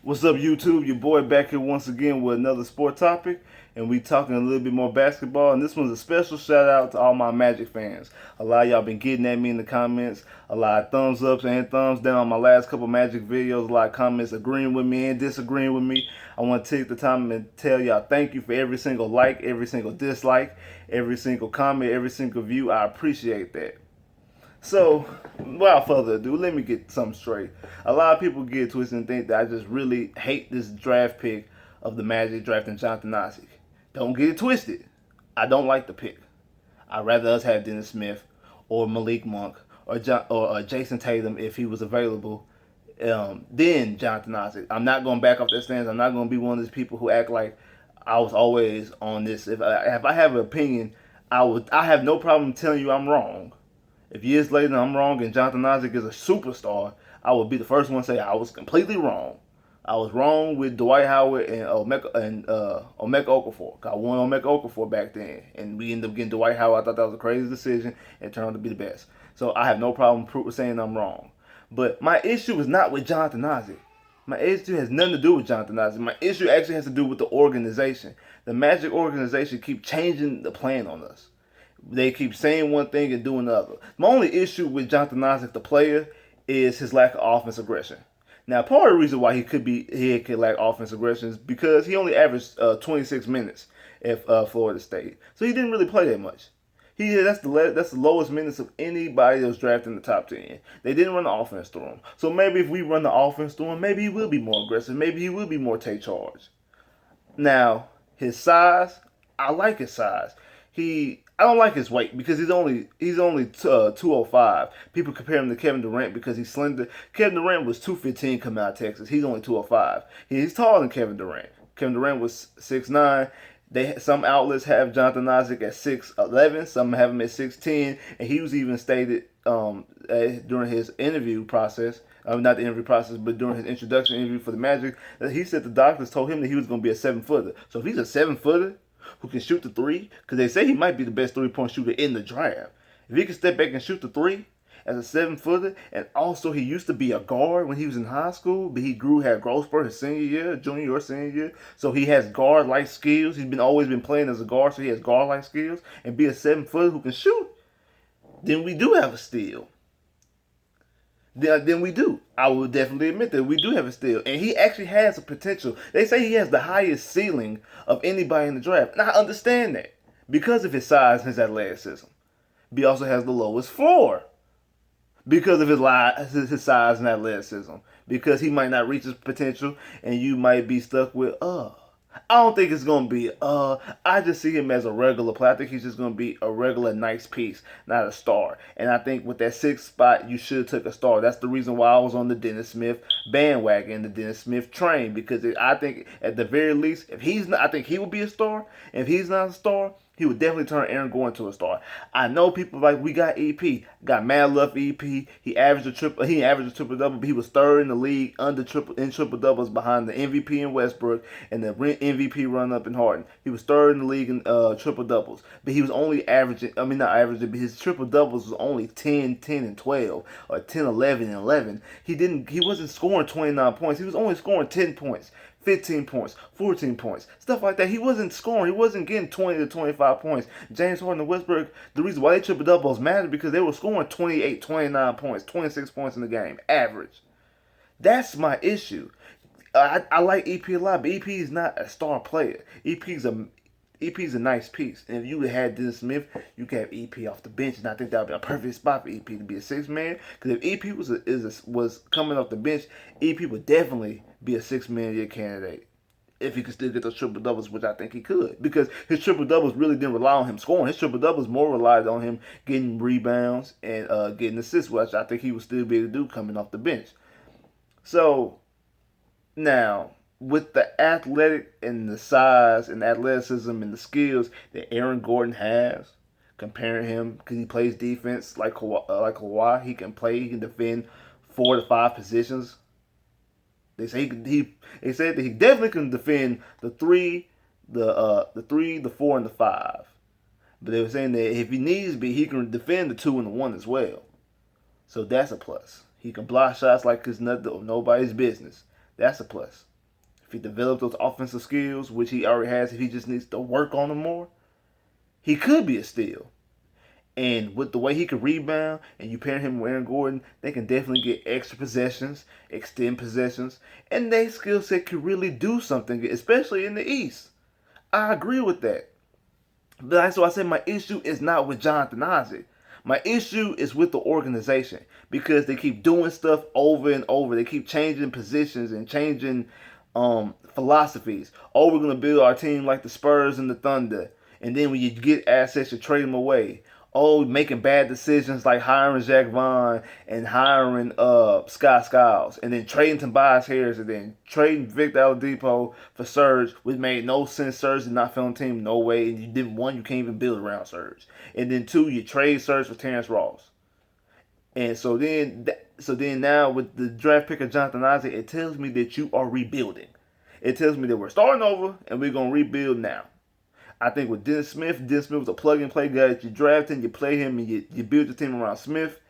What's up, YouTube? Your boy back here once again with another sport topic, and we talking a little bit more basketball. And this one's a special shout out to all my Magic fans. A lot of y'all been getting at me in the comments. A lot of thumbs ups and thumbs down on my last couple Magic videos. A lot of comments agreeing with me and disagreeing with me. I want to take the time and tell y'all thank you for every single like, every single dislike, every single comment, every single view. I appreciate that. So, without further ado, let me get something straight. A lot of people get twisted and think that I just really hate this draft pick of the Magic drafting Jonathan Isaac. Don't get it twisted. I don't like the pick. I'd rather us have Dennis Smith or Malik Monk or Jason Tatum if he was available than Jonathan Isaac. I'm not going to back off that stance. I'm not going to be one of those people who act like I was always on this. If I have an opinion, I have no problem telling you I'm wrong. If years later I'm wrong and Jonathan Isaac is a superstar, I would be the first one to say I was completely wrong. I was wrong with Dwight Howard and Emeka Okafor. I wanted Emeka Okafor back then, and we ended up getting Dwight Howard. I thought that was a crazy decision, and it turned out to be the best. So I have no problem saying I'm wrong. But my issue is not with Jonathan Isaac. My issue has nothing to do with Jonathan Isaac. My issue actually has to do with the organization. The Magic organization keep changing the plan on us. They keep saying one thing and doing the other. My only issue with Jonathan Isaac, the player, is his lack of offense aggression. Now, part of the reason why he could lack offense aggression is because he only averaged 26 minutes at Florida State, so he didn't really play that much. That's the lowest minutes of anybody that was drafted in the top 10. They didn't run the offense through him. So maybe if we run the offense through him, maybe he will be more aggressive. Maybe he will be more take charge. Now, his size, I like his size. I don't like his weight because he's only 205. People compare him to Kevin Durant because he's slender. Kevin Durant was 215 coming out of Texas. He's only 205. He's taller than Kevin Durant. Kevin Durant was 6'9". Some outlets have Jonathan Isaac at 6'11". Some have him at 6'10". And he was even stated during his interview process, not the interview process, but during his introduction interview for the Magic, that he said the doctors told him that he was going to be a 7-footer. So if he's a 7-footer who can shoot the three, because they say he might be the best three-point shooter in the draft. If he can step back and shoot the three as a 7-footer, and also he used to be a guard when he was in high school, but he had growth spurt his senior year, junior or senior year, so he has guard-like skills. He's always been playing as a guard, so he has guard-like skills, and be a 7-footer who can shoot, then we do have a steal. Then we do. I will definitely admit that we do have a steal. And he actually has a potential. They say he has the highest ceiling of anybody in the draft. And I understand that because of his size and his athleticism. But he also has the lowest floor because of his size and athleticism. Because he might not reach his potential and you might be stuck with, I don't think it's going to be, I just see him as a regular player. I think he's just going to be a regular nice piece, not a star. And I think with that 6th spot, you should have took a star. That's the reason why I was on the Dennis Smith bandwagon, the Dennis Smith train, because I think at the very least, if he's not, I think he would be a star. And if he's not a star, he would definitely turn Aaron Gordon to a star. I know people like we got EP, got mad love for EP. He averaged a triple double, but he was third in the league in triple doubles behind the MVP in Westbrook and the MVP run up in Harden. He was third in the league in triple doubles, but he was only averaging. I mean, not averaging, but his triple doubles was only 10, 10, and 12, or 10, 11, and 11. He wasn't scoring 29 points. He was only scoring 10 points. 15 points, 14 points, stuff like that. He wasn't scoring. He wasn't getting 20 to 25 points. James Harden and Westbrook, the reason why they triple doubles mattered because they were scoring 28, 29 points, 26 points in the game, average. That's my issue. I like EP a lot, but EP is not a star player. EP's a nice piece. And if you had Dennis Smith, you could have EP off the bench, and I think that would be a perfect spot for EP to be a 6-man. Because if EP was coming off the bench, EP would definitely be a 6-man year candidate. If he could still get those triple doubles, which I think he could. Because his triple doubles really didn't rely on him scoring. His triple doubles more relied on him getting rebounds and getting assists, which I think he would still be able to do coming off the bench. So, now, with the athletic and the size and athleticism and the skills that Aaron Gordon has, comparing him because he plays defense like Kawhi, he can defend 4 to 5 positions. They said that he definitely can defend the 3, the 4, and the 5. But they were saying that if he needs to be, he can defend the 2 and the 1 as well. So that's a plus. He can block shots like it's nobody's business. That's a plus. if he develops those offensive skills, which he already has, if he just needs to work on them more, he could be a steal. And with the way he can rebound, and you pair him with Aaron Gordon, they can definitely get extra possessions, extend possessions, and their skill set could really do something, especially in the East. I agree with that. But that's why I said my issue is not with Jonathan Isaac. My issue is with the organization because they keep doing stuff over and over. They keep changing positions and changing philosophies. Oh, we're gonna build our team like the Spurs and the Thunder, and then when you get assets, you trade them away. Oh, making bad decisions like hiring Zach Vaughn and hiring Scott Skiles, and then trading Tobias Harris, and then trading Victor Oladipo for Serge, which made no sense. Serge did not fit on the team, no way. And you didn't one, you can't even build around Serge. And then two, you trade Serge for Terrence Ross. And so then now with the draft pick of Jonathan Isaac, it tells me that you are rebuilding. It tells me that we're starting over and we're gonna rebuild now. I think with Dennis Smith was a plug-and-play guy that you draft him, you play him, and you build your team around Smith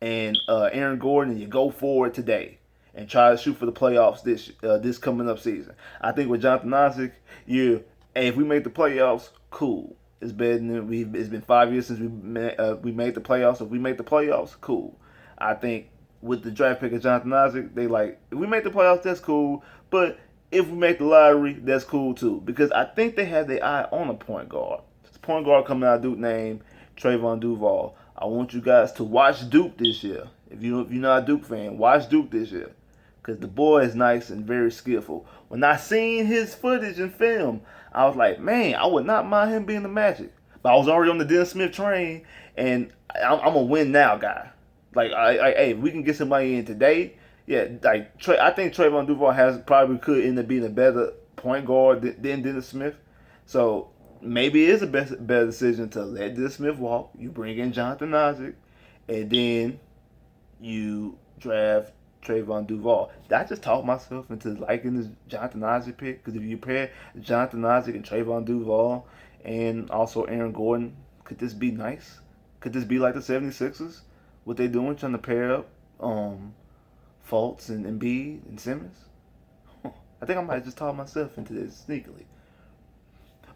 and Aaron Gordon, and you go forward today and try to shoot for the playoffs this coming up season. I think with Jonathan Isaac, hey, if we make the playoffs, cool. It's better than it's been 5 years since we made the playoffs. If we make the playoffs, cool. I think with the draft pick of Jonathan Isaac, they like, if we make the playoffs, that's cool, but if we make the lottery, that's cool too. Because I think they have their eye on a point guard. This point guard coming out of Duke named Trevon Duval. I want you guys to watch Duke this year. If you're not a Duke fan, watch Duke this year. Because the boy is nice and very skillful. When I seen his footage and film, I was like, man, I would not mind him being the Magic. But I was already on the Dennis Smith train, and I'm a win now guy. Like, hey, if we can get somebody in today, yeah, like I think Trevon Duval probably could end up being a better point guard than Dennis Smith. So maybe it is a better decision to let Dennis Smith walk. You bring in Jonathan Isaac, and then you draft Trevon Duval. Did I just talk myself into liking this Jonathan Isaac pick? Because if you pair Jonathan Isaac and Trevon Duval and also Aaron Gordon, could this be nice? Could this be like the 76ers? What they doing, trying to pair up Fultz and Embiid and Simmons? I think I might just talk myself into this sneakily.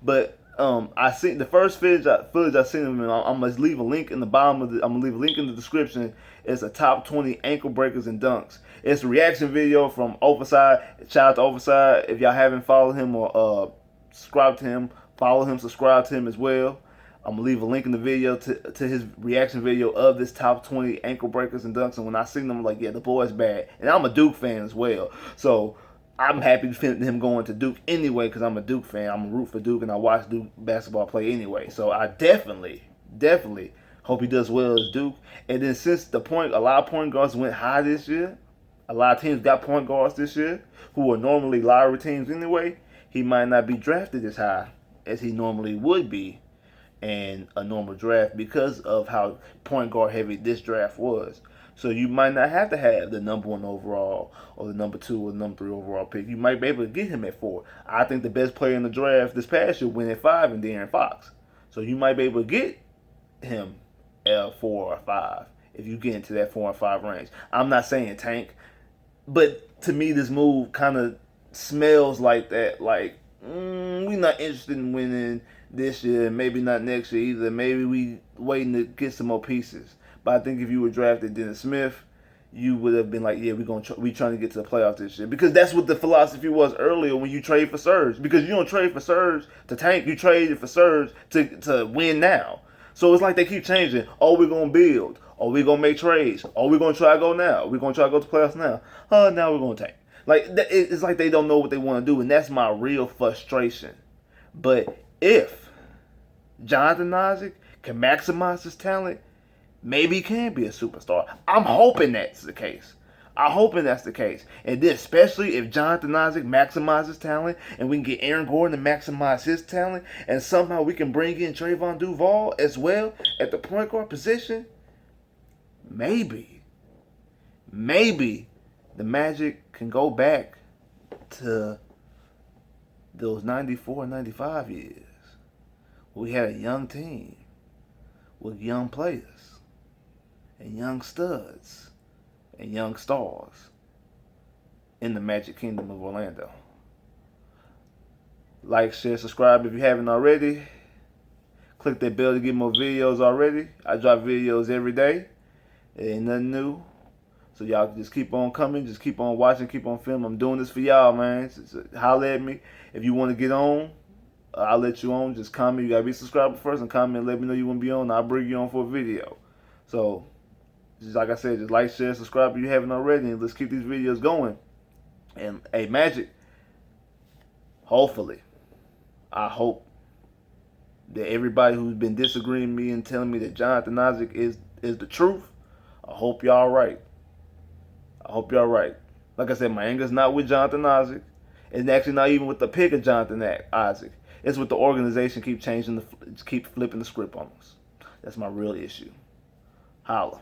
But I seen the first footage I seen him in. I'm gonna leave a link in the bottom of I'm gonna leave a link in the description. It's a top 20 ankle breakers and dunks. It's a reaction video from Overside. Shout out to Overside. If y'all haven't followed him or subscribed to him, follow him, subscribe to him as well. I'm gonna leave a link in the video to his reaction video of this top 20 ankle breakers and dunks. And when I seen them, I'm like, yeah, the boy's bad. And I'm a Duke fan as well, so I'm happy to see him going to Duke anyway because I'm a Duke fan. I'm a root for Duke, and I watch Duke basketball play anyway. So I definitely hope he does well as Duke. And then since a lot of point guards went high this year, a lot of teams got point guards this year who are normally lottery teams anyway. He might not be drafted as high as he normally would be in a normal draft because of how point guard heavy this draft was. So you might not have to have the number 1 overall or the number 2 or the number 3 overall pick. You might be able to get him at 4. I think the best player in the draft this past year went at 5 in De'Aaron Fox. So you might be able to get him at 4 or 5 if you get into that 4 and 5 range. I'm not saying tank, but to me this move kind of smells like that. Like, we're not interested in winning this year, maybe not next year either. Maybe we waiting to get some more pieces. But I think if you were drafted Dennis Smith, you would have been like, yeah, we trying to get to the playoffs this year. Because that's what the philosophy was earlier when you trade for Serge. Because you don't trade for Serge to tank, you traded for Serge to win now. So it's like they keep changing. Oh, we're going to build. Oh, we're going to make trades. Oh, we're going to try to go now. We're going to try to go to playoffs now. Oh, now we're going to tank. Like, it's like they don't know what they want to do. And that's my real frustration. But if Jonathan Isaac can maximize his talent, maybe he can be a superstar. I'm hoping that's the case. And then especially if Jonathan Isaac maximizes talent and we can get Aaron Gordon to maximize his talent and somehow we can bring in Trevon Duval as well at the point guard position, maybe the Magic can go back to those 94, 95 years. We had a young team with young players and young studs and young stars in the Magic Kingdom of Orlando. Like, share, subscribe if you haven't already. Click that bell to get more videos already. I drop videos every day. It ain't nothing new. So y'all just keep on coming. Just keep on watching. Keep on filming. I'm doing this for y'all, man. So holler at me. If you want to get on, I'll let you on. Just comment. You got to be subscribed first and comment. Let me know you want to be on. I'll bring you on for a video. So, just like I said, just like, share, subscribe if you haven't already. And let's keep these videos going. And, hey, Magic, hopefully, I hope that everybody who's been disagreeing with me and telling me that Jonathan Isaac is the truth, I hope y'all right. I hope y'all right. Like I said, my anger's not with Jonathan Isaac. It's actually not even with the pick of Jonathan Isaac. It's with the organization keep flipping the script on us. That's my real issue. Holla.